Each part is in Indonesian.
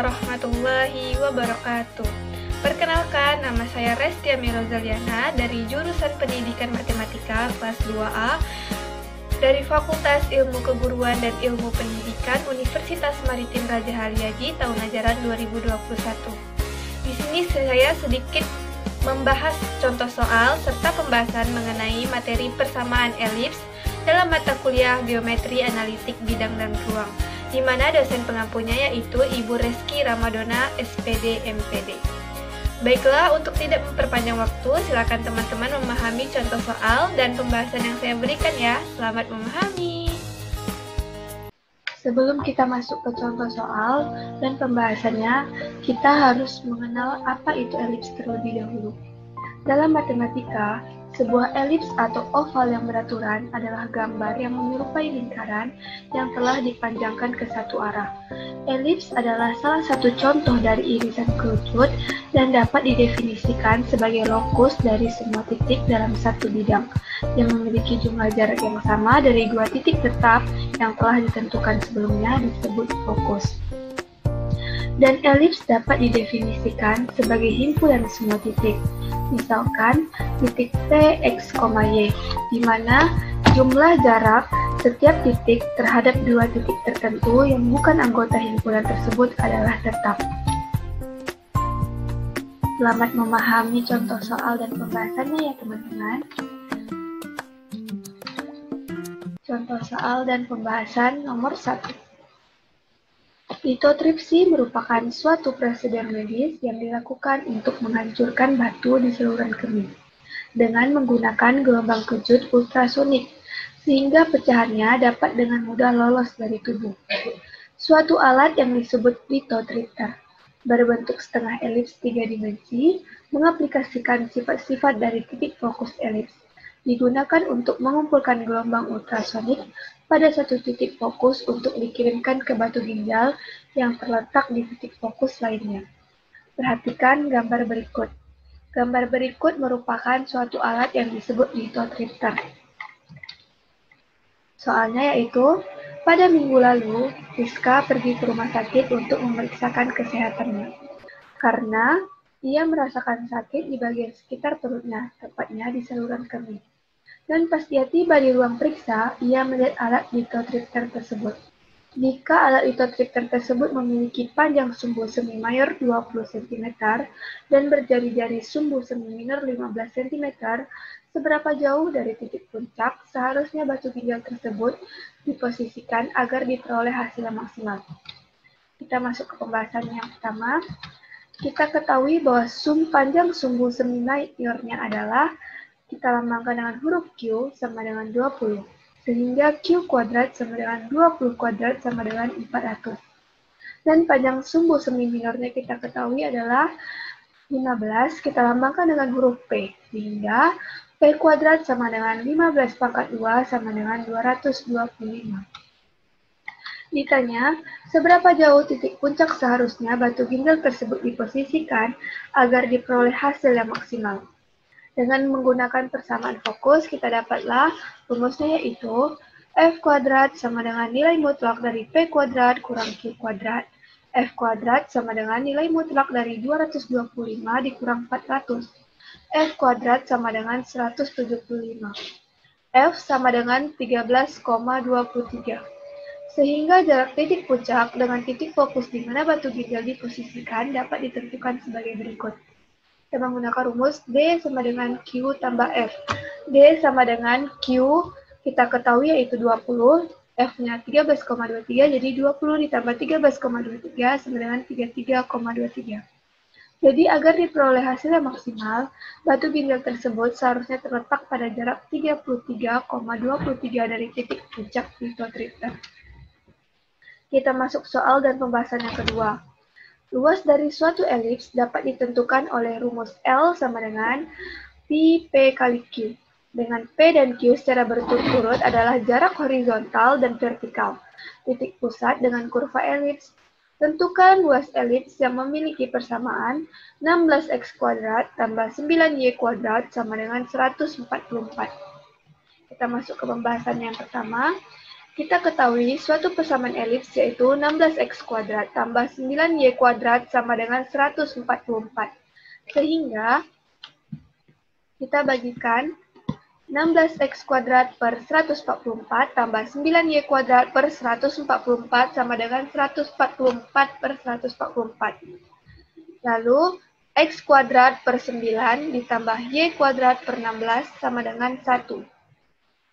warahmatullahi wabarakatuh. Perkenalkan, nama saya Restia Mirozaliana dari jurusan Pendidikan Matematika kelas 2A dari Fakultas Ilmu Keguruan dan Ilmu Pendidikan Universitas Maritim Raja Haliaji tahun ajaran 2021. Di sini saya sedikit membahas contoh soal serta pembahasan mengenai materi persamaan elips dalam mata kuliah Geometri Analitik Bidang dan Ruang, di mana dosen pengampunya yaitu Ibu Reski Ramadona, SPD, MPD. Baiklah, untuk tidak memperpanjang waktu, silakan teman-teman memahami contoh soal dan pembahasan yang saya berikan ya. Selamat memahami. Sebelum kita masuk ke contoh soal dan pembahasannya, kita harus mengenal apa itu elips terlebih dahulu. Dalam matematika, sebuah elips atau oval yang beraturan adalah gambar yang menyerupai lingkaran yang telah dipanjangkan ke satu arah. Elips adalah salah satu contoh dari irisan kerucut dan dapat didefinisikan sebagai lokus dari semua titik dalam satu bidang yang memiliki jumlah jarak yang sama dari dua titik tetap yang telah ditentukan sebelumnya disebut fokus. Dan elips dapat didefinisikan sebagai himpunan semua titik. Misalkan titik P, X, Y, di mana jumlah jarak setiap titik terhadap dua titik tertentu yang bukan anggota himpunan tersebut adalah tetap. Selamat memahami contoh soal dan pembahasannya ya teman-teman. Contoh soal dan pembahasan nomor 1. Lithotripsy merupakan suatu prosedur medis yang dilakukan untuk menghancurkan batu di saluran kemih dengan menggunakan gelombang kejut ultrasonik sehingga pecahannya dapat dengan mudah lolos dari tubuh. Suatu alat yang disebut lithotripter berbentuk setengah elips 3 dimensi mengaplikasikan sifat-sifat dari titik fokus elips digunakan untuk mengumpulkan gelombang ultrasonik pada satu titik fokus untuk dikirimkan ke batu ginjal yang terletak di titik fokus lainnya. Perhatikan gambar berikut. Gambar berikut merupakan suatu alat yang disebut lithotripter. Soalnya yaitu, pada minggu lalu, Rizka pergi ke rumah sakit untuk memeriksakan kesehatannya. Karena ia merasakan sakit di bagian sekitar perutnya, tepatnya di saluran kemih. Dan pas dia tiba di ruang periksa, ia melihat alat lithotripter tersebut. Jika alat lithotripter tersebut memiliki panjang sumbu semi mayor 20 cm dan berjari-jari sumbu semi minor 15 cm, seberapa jauh dari titik puncak seharusnya batu ginjal tersebut diposisikan agar diperoleh hasil yang maksimal. Kita masuk ke pembahasan yang pertama. Kita ketahui bahwa panjang sumbu semi mayornya adalah kita lambangkan dengan huruf Q sama dengan 20, sehingga Q kuadrat sama dengan 20 kuadrat sama dengan 400. Dan panjang sumbu semi minornya kita ketahui adalah 15, kita lambangkan dengan huruf P, sehingga P kuadrat sama dengan 15 pangkat 2 sama dengan 225. Ditanya, seberapa jauh titik puncak seharusnya batu ginjal tersebut diposisikan agar diperoleh hasil yang maksimal. Dengan menggunakan persamaan fokus, kita dapatlah rumusnya yaitu F kuadrat sama dengan nilai mutlak dari P kuadrat kurang Q kuadrat. F kuadrat sama dengan nilai mutlak dari 225 dikurang 400. F kuadrat sama dengan 175. F sama dengan 13,23. Sehingga jarak titik puncak dengan titik fokus di mana batu ginjal diposisikan dapat ditentukan sebagai berikut. Kita menggunakan rumus D sama dengan Q tambah F. D sama dengan Q, kita ketahui yaitu 20, F-nya 13,23, jadi 20 ditambah 13,23 sama dengan 33,23. Jadi agar diperoleh hasil yang maksimal, batu ginjal tersebut seharusnya terletak pada jarak 33,23 dari titik puncak lithotripter. Kita masuk soal dan pembahasan yang kedua. Luas dari suatu elips dapat ditentukan oleh rumus L sama dengan pi P kali Q. Dengan P dan Q secara berturut-turut adalah jarak horizontal dan vertikal. Titik pusat dengan kurva elips. Tentukan luas elips yang memiliki persamaan 16x kuadrat tambah 9y kuadrat sama dengan 144. Kita masuk ke pembahasan yang pertama. Kita ketahui suatu persamaan elips yaitu 16x kuadrat tambah 9y kuadrat sama dengan 144. Sehingga kita bagikan 16x kuadrat per 144 tambah 9y kuadrat per 144 sama dengan 144 per 144. Lalu x kuadrat per 9 ditambah y kuadrat per 16 sama dengan 1.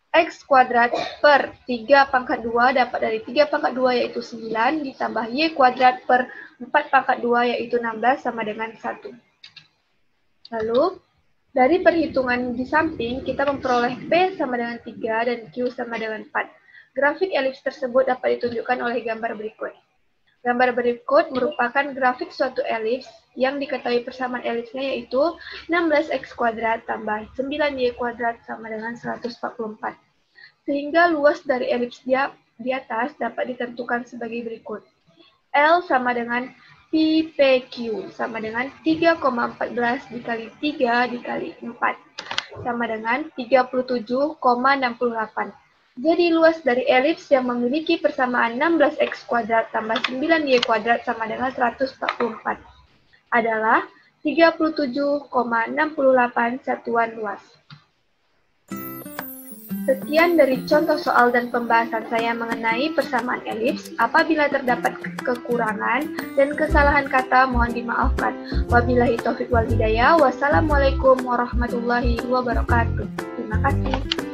X kuadrat per 3 pangkat 2 dapat dari 3 pangkat 2 yaitu 9 ditambah Y kuadrat per 4 pangkat 2 yaitu 16 sama dengan 1. Lalu, dari perhitungan di samping kita memperoleh P sama dengan 3 dan Q sama dengan 4. Grafik elips tersebut dapat ditunjukkan oleh gambar berikut. Gambar berikut merupakan grafik suatu elips yang diketahui persamaan elipsnya yaitu 16x kuadrat tambah 9y kuadrat sama dengan 144. Sehingga luas dari elips di atas dapat ditentukan sebagai berikut. L sama dengan pi PQ sama dengan 3,14 dikali 3 dikali 4 sama dengan 37,68. Jadi luas dari elips yang memiliki persamaan 16x kuadrat tambah 9y kuadrat sama dengan 144 adalah 37,68 satuan luas. Sekian dari contoh soal dan pembahasan saya mengenai persamaan elips. Apabila terdapat kekurangan dan kesalahan kata mohon dimaafkan. Wabillahi taufiq wal hidayah. Wassalamualaikum warahmatullahi wabarakatuh. Terima kasih.